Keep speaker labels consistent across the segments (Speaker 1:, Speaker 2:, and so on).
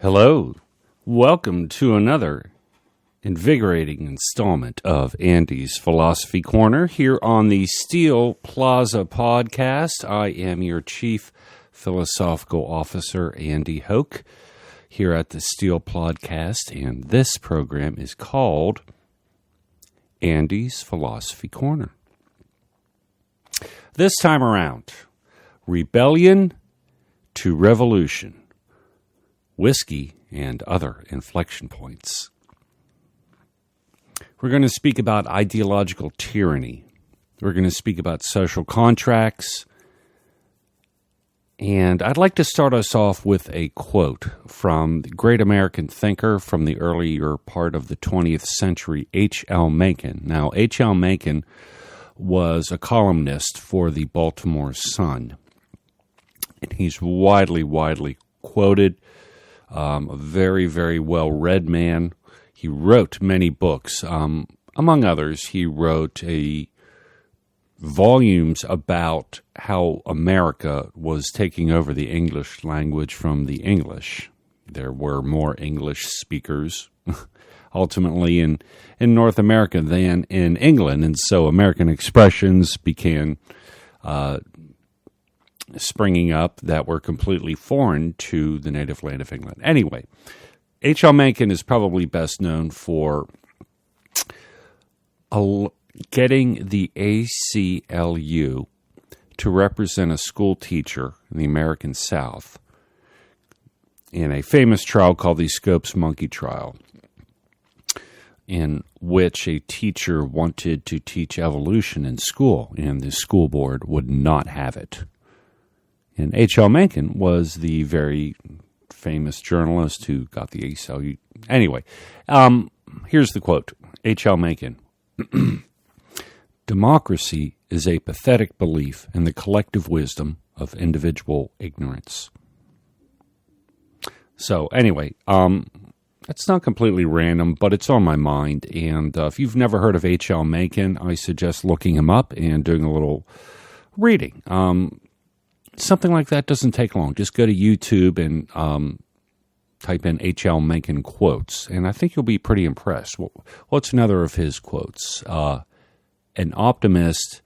Speaker 1: Hello. Welcome to another invigorating installment of Andy's Philosophy Corner here on the Steel Plaza podcast. I am your Chief Philosophical Officer, Andy Hoke, here at the Steel Podcast, and this program is called Andy's Philosophy Corner. This time around, rebellion to revolution. Whiskey, and other inflection points. We're going to speak about ideological tyranny. We're going to speak about social contracts. And I'd like to start us off with a quote from the great American thinker from the earlier part of the 20th century, H.L. Mencken. Now, H.L. Mencken was a columnist for the Baltimore Sun. And he's widely quoted. A very, very well-read man. He wrote many books. Among others, he wrote volumes about how America was taking over the English language from the English. There were more English speakers, ultimately, in North America than in England, and so American expressions began springing up that were completely foreign to the native land of England. Anyway, H.L. Mencken is probably best known for getting the ACLU to represent a school teacher in the American South in a famous trial called the Scopes Monkey Trial, in which a teacher wanted to teach evolution in school, and the school board would not have it. And H.L. Mencken was the very famous journalist who got the ACLU. Anyway, here's the quote. H.L. Mencken. Democracy is a pathetic belief in the collective wisdom of individual ignorance. So anyway, it's not completely random, but it's on my mind. And if you've never heard of H.L. Mencken, I suggest looking him up and doing a little reading. Something like that doesn't take long. Just go to YouTube and type in H.L. Mencken quotes, and I think you'll be pretty impressed. What's another of his quotes? An optimist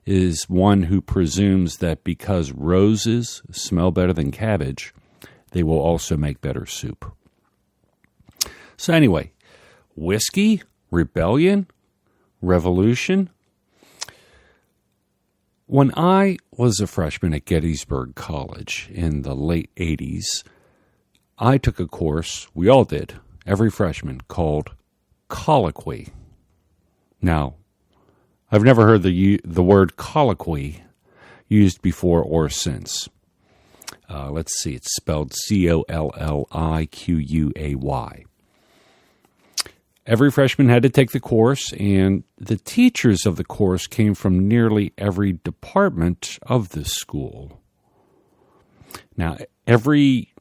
Speaker 1: is one who presumes that because roses smell better than cabbage, they will also make better soup. So anyway, whiskey, rebellion, revolution. When I was a freshman at Gettysburg College in the late 80s, I took a course, we all did, every freshman, called colloquy. Now, I've never heard the word colloquy used before or since. Let's see, it's spelled Colliquay. Every freshman had to take the course, and the teachers of the course came from nearly every department of the school. Now, every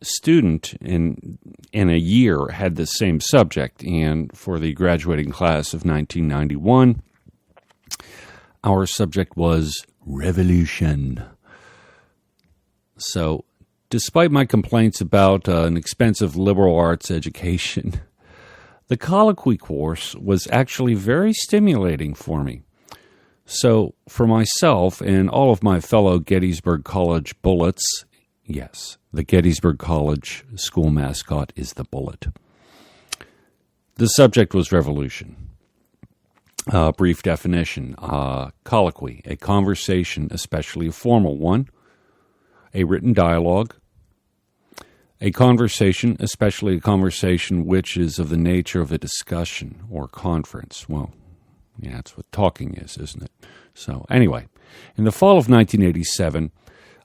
Speaker 1: student in a year had the same subject, and for the graduating class of 1991, our subject was revolution. So, despite my complaints about an expensive liberal arts education, the colloquy course was actually very stimulating for me. So, for myself and all of my fellow Gettysburg College bullets, yes, the Gettysburg College school mascot is the bullet. The subject was revolution. Brief definition, colloquy, a conversation, especially a formal one, a written dialogue, a conversation, especially a conversation which is of the nature of a discussion or conference. Well, yeah, that's what talking is, isn't it? So anyway, in the fall of 1987,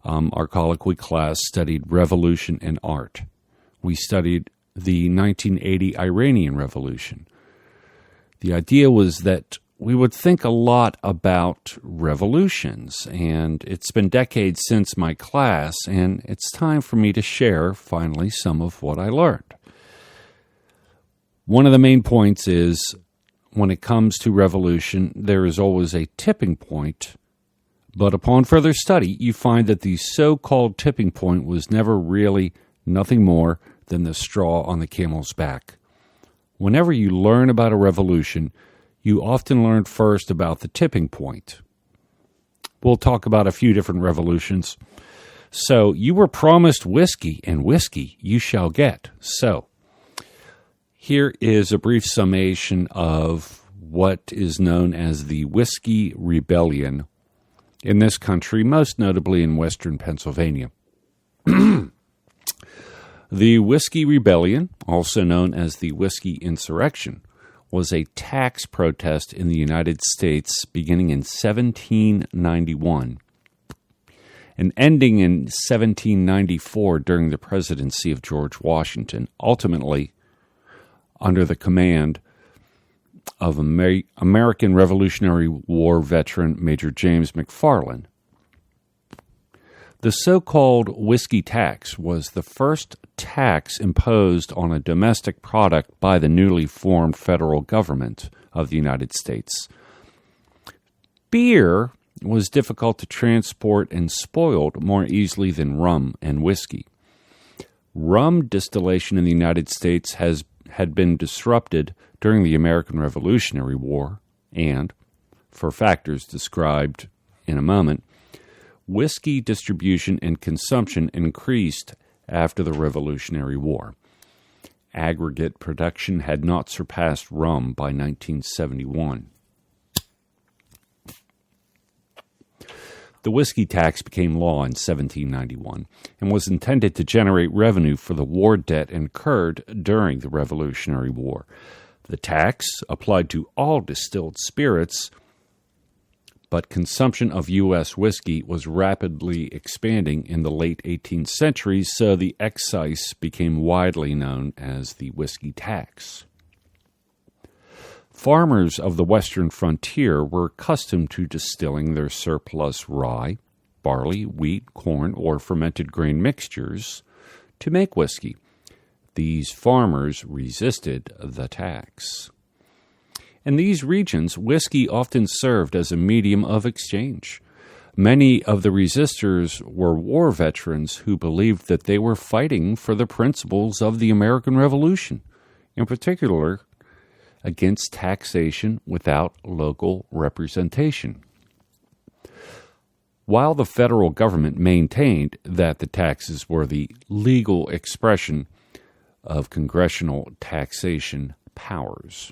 Speaker 1: our colloquy class studied revolution and art. We studied the 1980 Iranian Revolution. The idea was that we would think a lot about revolutions, and it's been decades since my class, and it's time for me to share, finally, some of what I learned. One of the main points is, when it comes to revolution, there is always a tipping point, but upon further study, you find that the so-called tipping point was never really nothing more than the straw on the camel's back. Whenever you learn about a revolution, you often learn first about the tipping point. We'll talk about a few different revolutions. So, you were promised whiskey, and whiskey you shall get. So, here is a brief summation of what is known as the Whiskey Rebellion in this country, most notably in western Pennsylvania. The Whiskey Rebellion, also known as the Whiskey Insurrection, was a tax protest in the United States beginning in 1791 and ending in 1794 during the presidency of George Washington, ultimately under the command of American Revolutionary War veteran Major James McFarland. The so-called whiskey tax was the first tax imposed on a domestic product by the newly formed federal government of the United States. Beer was difficult to transport and spoiled more easily than rum and whiskey. Rum distillation in the United States had been disrupted during the American Revolutionary War, and, for factors described in a moment, whiskey distribution and consumption increased after the Revolutionary War. Aggregate production had not surpassed rum by 1971. The whiskey tax became law in 1791 and was intended to generate revenue for the war debt incurred during the Revolutionary War. The tax applied to all distilled spirits, but consumption of U.S. whiskey was rapidly expanding in the late 18th century, so the excise became widely known as the whiskey tax. Farmers of the western frontier were accustomed to distilling their surplus rye, barley, wheat, corn, or fermented grain mixtures to make whiskey. These farmers resisted the tax. In these regions, whiskey often served as a medium of exchange. Many of the resistors were war veterans who believed that they were fighting for the principles of the American Revolution, in particular against taxation without local representation. While the federal government maintained that the taxes were the legal expression of congressional taxation powers.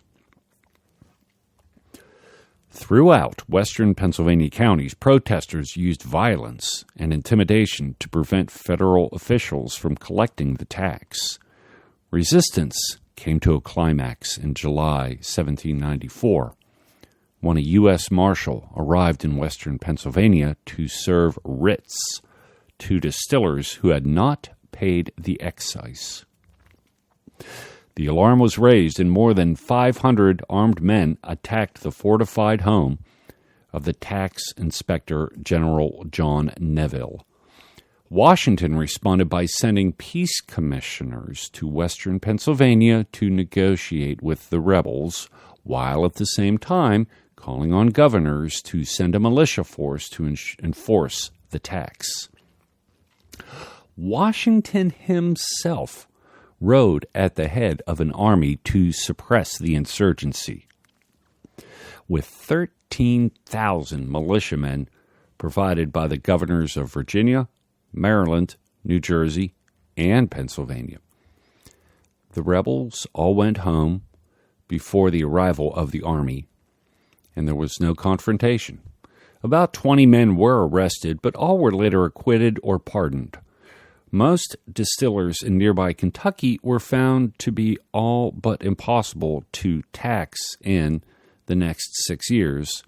Speaker 1: Throughout western Pennsylvania counties, protesters used violence and intimidation to prevent federal officials from collecting the tax. Resistance came to a climax in July 1794, when a U.S. Marshal arrived in western Pennsylvania to serve writs to distillers who had not paid the excise. The alarm was raised, and more than 500 armed men attacked the fortified home of the tax inspector General John Neville. Washington responded by sending peace commissioners to western Pennsylvania to negotiate with the rebels, while at the same time calling on governors to send a militia force to enforce the tax. Washington himself rode at the head of an army to suppress the insurgency. With 13,000 militiamen provided by the governors of Virginia, Maryland, New Jersey, and Pennsylvania. The rebels all went home before the arrival of the army, and there was no confrontation. About 20 men were arrested, but all were later acquitted or pardoned. Most distillers in nearby Kentucky were found to be all but impossible to tax in the next 6 years.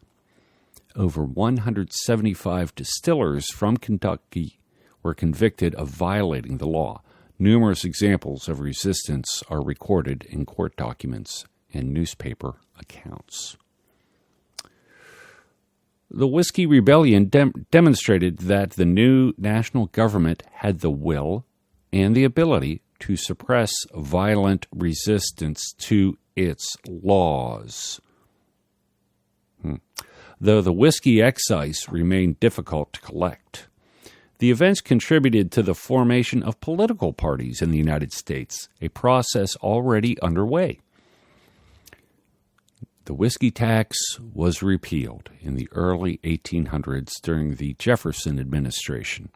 Speaker 1: Over 175 distillers from Kentucky were convicted of violating the law. Numerous examples of resistance are recorded in court documents and newspaper accounts. The Whiskey Rebellion demonstrated that the new national government had the will and the ability to suppress violent resistance to its laws. Though the whiskey excise remained difficult to collect, The events contributed to the formation of political parties in the United States, a process already underway. The whiskey tax was repealed in the early 1800s during the Jefferson administration.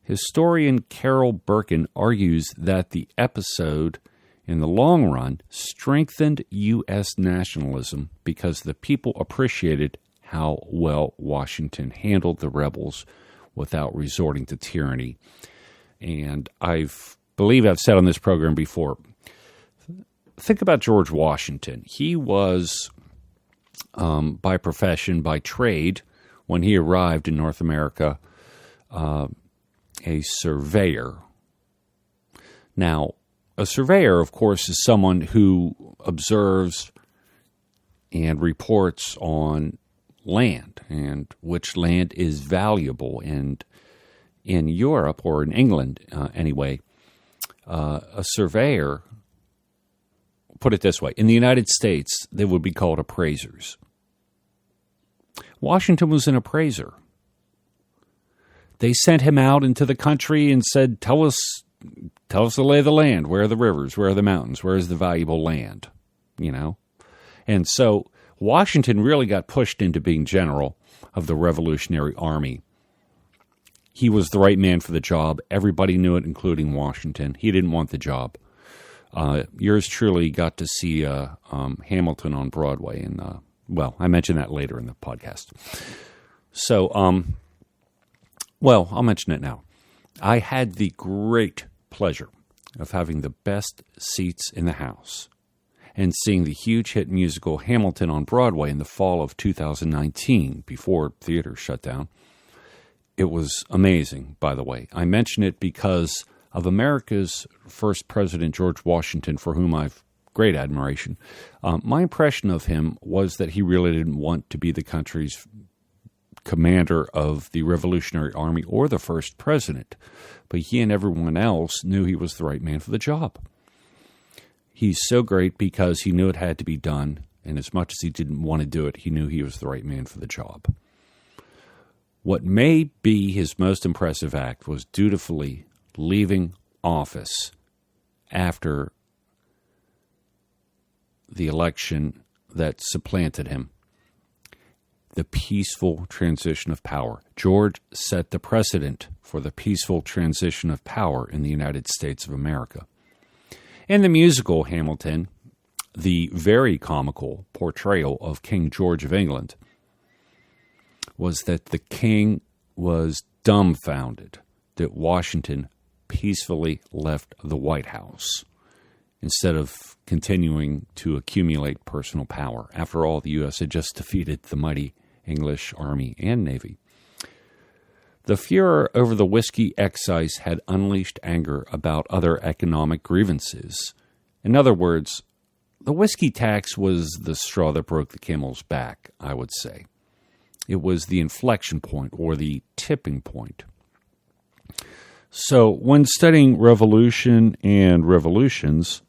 Speaker 1: Historian Carol Birkin argues that the episode, in the long run, strengthened U.S. nationalism because the people appreciated how well Washington handled the rebels without resorting to tyranny. And I believe I've said on this program before, think about George Washington. He was, by profession, by trade, when he arrived in North America, a surveyor. Now, a surveyor, of course, is someone who observes and reports on land and which land is valuable. And in Europe, or in England anyway, a surveyor, put it this way, in the United States, they would be called appraisers. Washington was an appraiser. They sent him out into the country and said, tell us the lay of the land. Where are the rivers? Where are the mountains? Where is the valuable land? You know? And so Washington really got pushed into being general of the Revolutionary Army. He was the right man for the job. Everybody knew it, including Washington. He didn't want the job. Yours truly got to see Hamilton on Broadway. And, well, I mentioned that later in the podcast. So, well, I'll mention it now. I had the great pleasure of having the best seats in the house and seeing the huge hit musical Hamilton on Broadway in the fall of 2019, before theaters shut down. It was amazing, by the way. I mention it because of America's first president, George Washington, for whom I've great admiration. My impression of him was that he really didn't want to be the country's commander of the Revolutionary Army or the first president, but he and everyone else knew he was the right man for the job. He's so great because he knew it had to be done, and as much as he didn't want to do it, he knew he was the right man for the job. What may be his most impressive act was dutifully leaving office after the election that supplanted him. The peaceful transition of power. George set the precedent for the peaceful transition of power in the United States of America. In the musical Hamilton, the very comical portrayal of King George of England was that the king was dumbfounded that Washington peacefully left the White House instead of continuing to accumulate personal power. After all, the U.S. had just defeated the mighty English Army and Navy. The furor over the whiskey excise had unleashed anger about other economic grievances. In other words, the whiskey tax was the straw that broke the camel's back, I would say. It was the inflection point, or the tipping point. So when studying revolution and revolutions,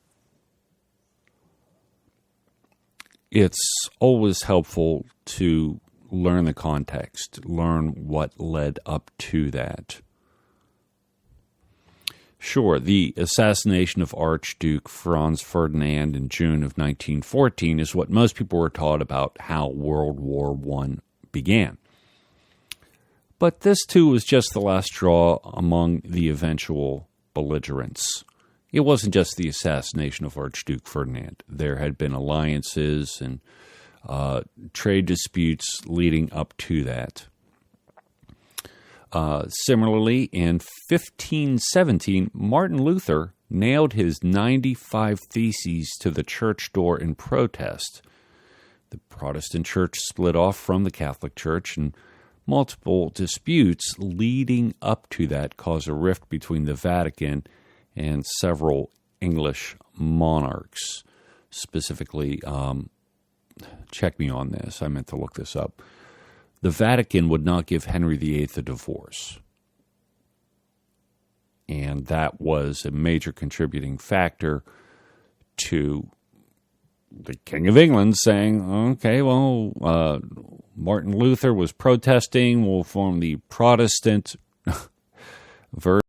Speaker 1: it's always helpful to learn the context, learn what led up to that. Sure, the assassination of Archduke Franz Ferdinand in June of 1914 is what most people were taught about how World War I began. But this, too, was just the last straw among the eventual belligerents. It wasn't just the assassination of Archduke Ferdinand. There had been alliances and trade disputes leading up to that. Similarly, in 1517, Martin Luther nailed his 95 Theses to the church door in protest. The Protestant church split off from the Catholic Church, and multiple disputes leading up to that caused a rift between the Vatican and several English monarchs. Specifically, check me on this, I meant to look this up. The Vatican would not give Henry VIII a divorce. And that was a major contributing factor to the King of England saying, okay, well, Martin Luther was protesting, we'll form the Protestant verse